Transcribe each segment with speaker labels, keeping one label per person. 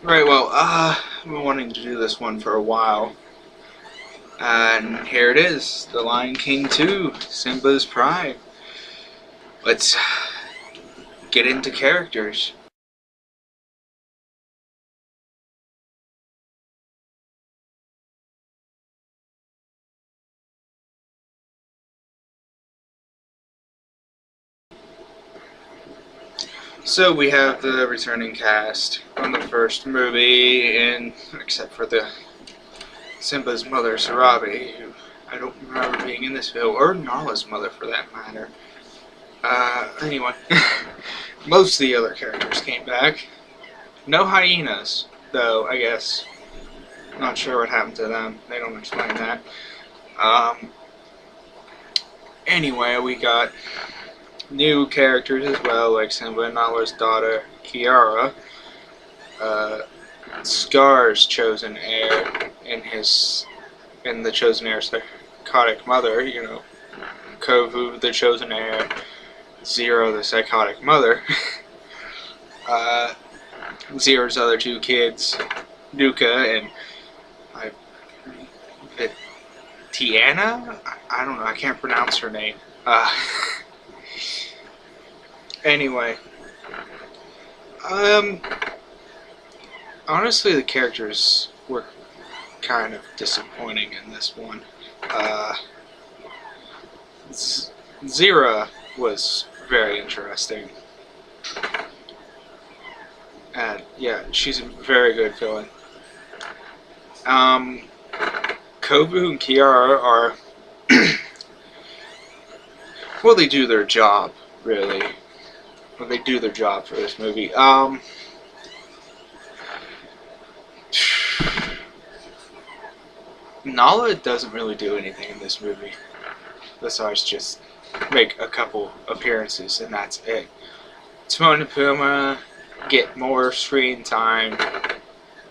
Speaker 1: Right, well, I've been wanting to do this one for a while. And here it is, The Lion King 2, Simba's Pride. Let's get into characters. So we have the returning cast from the first movie, and except for the Simba's mother, Sarabi, who I don't remember being in this film, or Nala's mother for that matter. Anyway, most of the other characters came back. No hyenas, though, I guess. Not sure what happened to them. They don't explain that. Um, anyway, we got new characters as well, like Simba and Nala's daughter, Kiara. Scar's chosen heir, in the chosen heir's psychotic mother, Kovu, the chosen heir, Zero, the psychotic mother. Zero's other two kids, Nuka and Tiana? I don't know, I can't pronounce her name. Anyway. Honestly, the characters were kind of disappointing in this one. Zira was very interesting. And yeah, she's a very good villain. Kovu and Kiara are well, they do their job, really. Well, they do their job for this movie. Nala doesn't really do anything in this movie besides just make a couple appearances, and that's it. Timon and Pumbaa get more screen time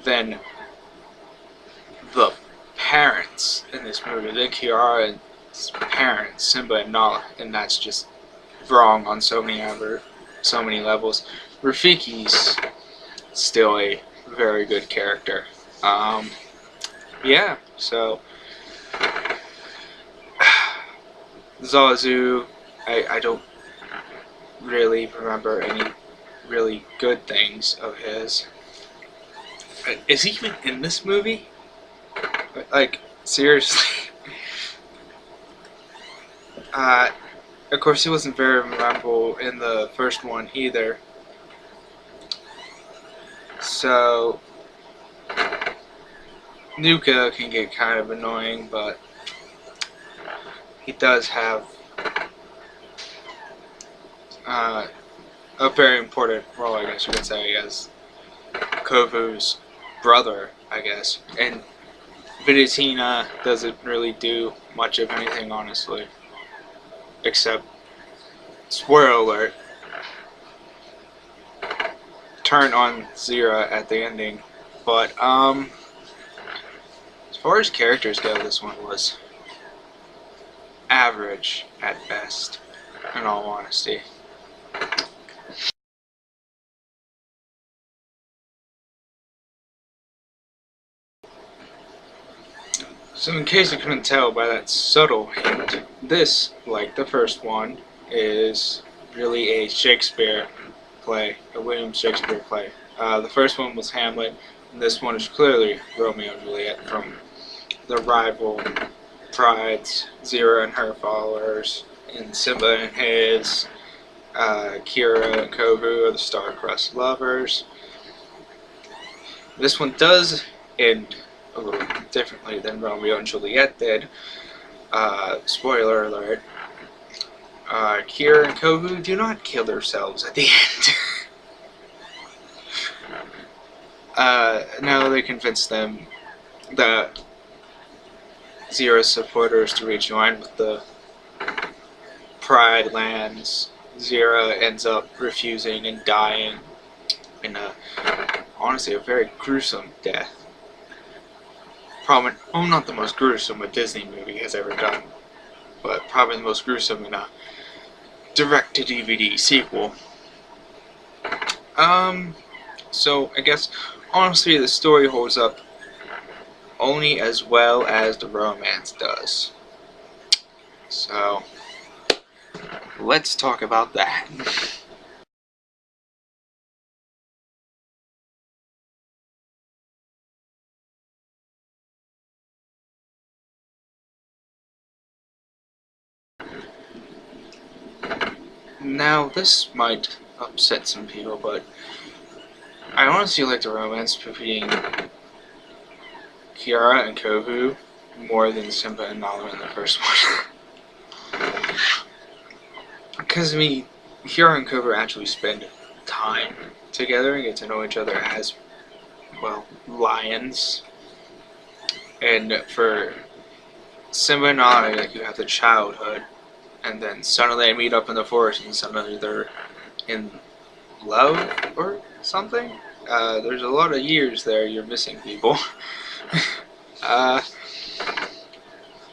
Speaker 1: than the parents in this movie, than Kiara's parents, Simba and Nala, and that's just wrong on so many levels. Rafiki's still a very good character. Yeah, so Zazu, I don't really remember any really good things of his. Is he even in this movie? Like, seriously? Of course, he wasn't very memorable in the first one either. So Nuka can get kind of annoying, but he does have a very important role, I guess you could say, as Kovu's brother, I guess. And Vidatina doesn't really do much of anything, honestly. Except, spoiler alert, turn on Zira at the ending. But, as far as characters go, this one was average at best, in all honesty. So in case you couldn't tell by that subtle hint, this, like the first one, is really a Shakespeare play, a William Shakespeare play. The first one was Hamlet, and this one is clearly Romeo and Juliet from the rival prides, Zira and her followers, and Simba and his, Kira and Kovu are the star-crossed lovers. This one does end a little differently than Romeo and Juliet did. Spoiler alert. Kira and Kovu do not kill themselves at the end. No, they convince them that Zira's supporters to rejoin with the Pride lands. Zira ends up refusing and dying in honestly a very gruesome death. Probably, well, not the most gruesome a Disney movie has ever done, but probably the most gruesome in a direct-to-DVD sequel. So I guess honestly the story holds up only as well as the romance does. So let's talk about that. Now this might upset some people, but I honestly like the romance between Kiara and Kovu more than Simba and Nala in the first one. Because, I mean, Kiara and Kovu actually spend time together and get to know each other as, well, lions. And for Simba and Nala, like, you have the childhood, and then suddenly they meet up in the forest and suddenly they're in love or something. There's a lot of years there you're missing, people.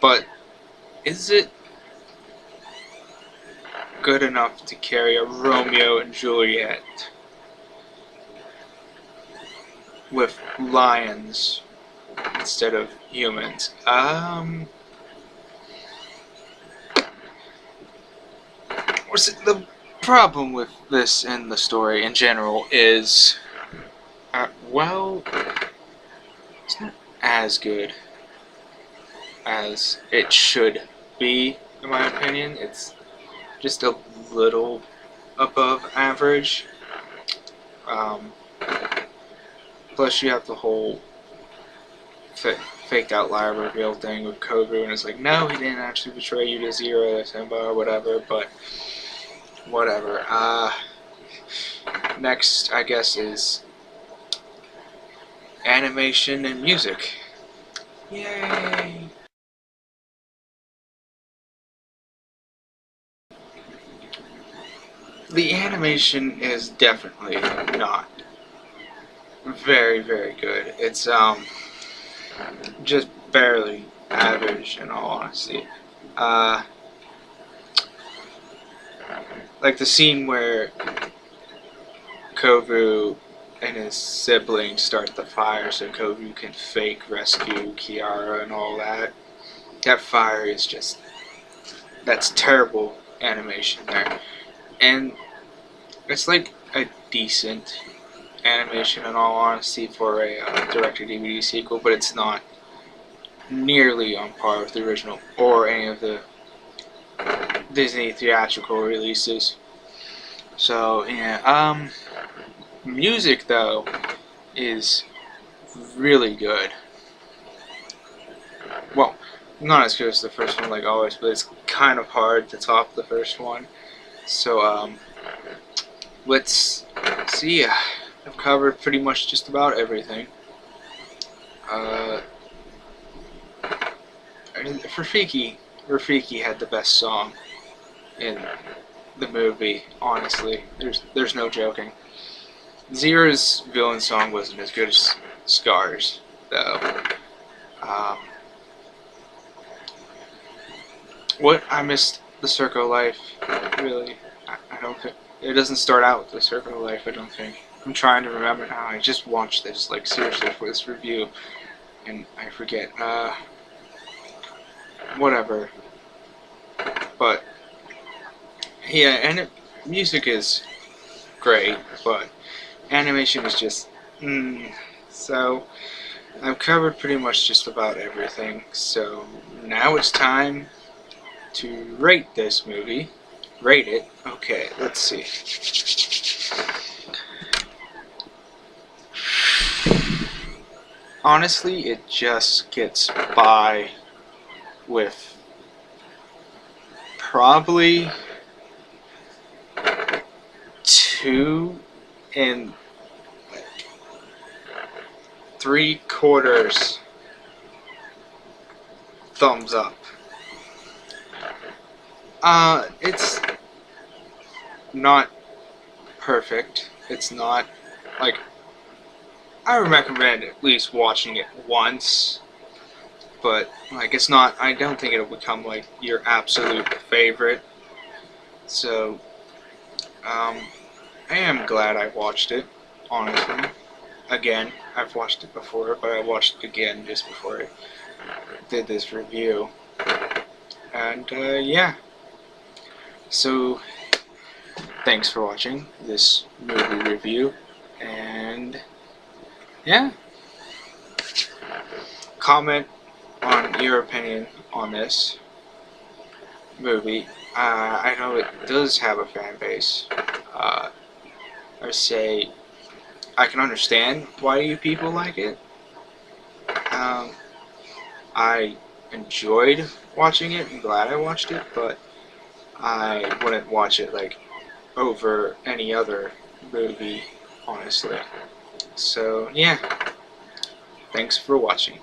Speaker 1: But is it good enough to carry a Romeo and Juliet with lions instead of humans? The problem with this and the story in general is, well, it's not as good as it should be, in my opinion. It's just a little above average. Plus, you have the whole faked out liar reveal thing with Kovu, and it's like, no, he didn't actually betray you to Zero or Simba or whatever, but whatever. Next, I guess, is animation and music. Yay! The animation is definitely not very, very good. It's just barely average, in all honesty. Like the scene where Kovu and his siblings start the fire so Kovu can fake rescue Kiara and all that. That fire is just, that's terrible animation there. And it's like a decent animation, in all honesty, for a direct-to-DVD sequel, but it's not nearly on par with the original or any of the Disney theatrical releases. So yeah, music though is really good. Well, not as good as the first one, like always, but it's kind of hard to top the first one. So let's see. I've covered pretty much just about everything. Rafiki had the best song in the movie. Honestly, there's no joking. Zero's villain song wasn't as good as Scar's, though. What I missed the Circle Life, really. I don't think it doesn't start out with the Circle Life. I don't think. I'm trying to remember now. I just watched this, like, seriously, for this review, and I forget. Whatever. But yeah, and music is great, but animation is just so I've covered pretty much just about everything. So now it's time to rate this movie. Rate it. Okay, let's see. Honestly, it just gets by with probably 2 3/4 thumbs up. It's not perfect. It's not, like, I would recommend at least watching it once, but, like, it's not, I don't think it'll become, like, your absolute favorite. So, I am glad I watched it, honestly. again. I've watched it before, but I watched it again just before I did this review. And yeah, so thanks for watching this movie review, and yeah, comment on your opinion on this movie. I know it does have a fan base. I say I can understand why you people like it. I enjoyed watching it. I'm glad I watched it, but I wouldn't watch it like over any other movie, honestly. So yeah, thanks for watching.